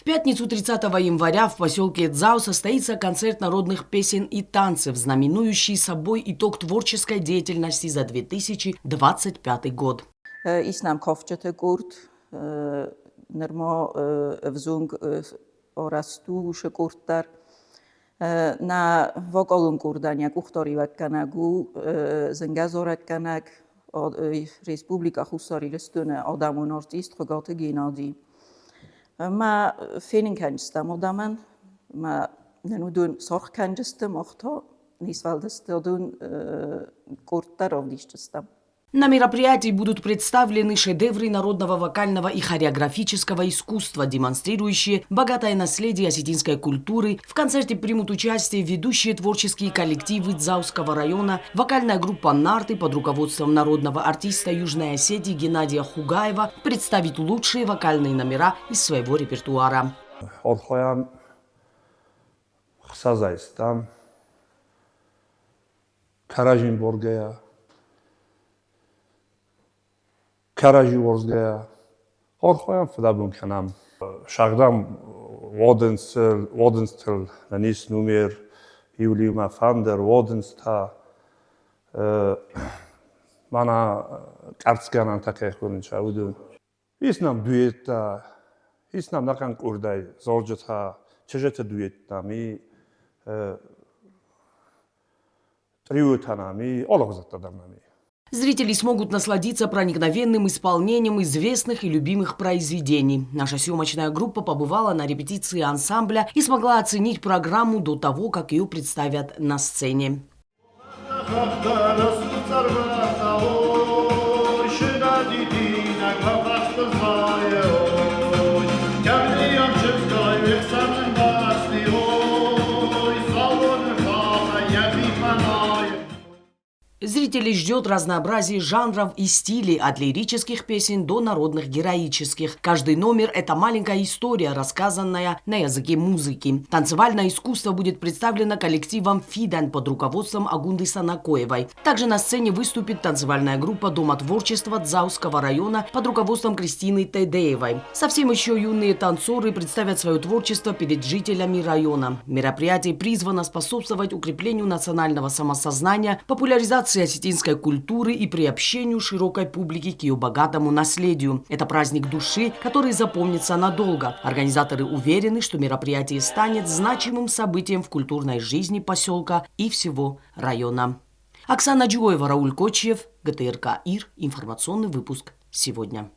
пятницу 30 января в поселке Дзау состоится концерт народных песен и танцев, знаменующий собой итог творческой деятельности за 2025 год. Иснам Ковчета Гурт, Нермо Взунг Орасту Шекуртар, на Воколун Курданяк Ухторивакканагу, Зенгазоракканак, Республика Хусарилестуне, Адамун Артист, Хогате Генadi. ما فين كنجستم ودامن ما نودون سرخ كنجستم أختا نيسفالدستودون куртаровдиштестам. На мероприятии будут представлены шедевры народного вокального и хореографического искусства, демонстрирующие богатое наследие осетинской культуры. В концерте примут участие ведущие творческие коллективы Дзауского района, вокальная группа «Нарты» под руководством народного артиста Южной Осетии Геннадия Хугаева представит лучшие вокальные номера из своего репертуара. Караживорзгая, орхоям фдабун канам. Шагдам воденстел нанис номер Юлиума Фандер воденста. Мана карцганан такехун чаудун. Иснам дуэта, иснам накан курдай зорджата, чежета дуэта ми триутанами, ологзатадамами. Зрители смогут насладиться проникновенным исполнением известных и любимых произведений. Наша съемочная группа побывала на репетиции ансамбля и смогла оценить программу до того, как ее представят на сцене. Зрителей ждет разнообразие жанров и стилей, от лирических песен до народных героических. Каждый номер – это маленькая история, рассказанная на языке музыки. Танцевальное искусство будет представлено коллективом «Фидан» под руководством Агунды Санакоевой. Также на сцене выступит танцевальная группа Дома творчества Дзауского района под руководством Кристины Тедеевой. Совсем еще юные танцоры представят свое творчество перед жителями района. Мероприятие призвано способствовать укреплению национального самосознания, популяризации осетинской культуры и приобщению широкой публики к ее богатому наследию. Это праздник души, который запомнится надолго. Организаторы уверены, что мероприятие станет значимым событием в культурной жизни поселка и всего района. Оксана Джуева, Рауль Кочев, ГТРК ИР. Информационный выпуск сегодня.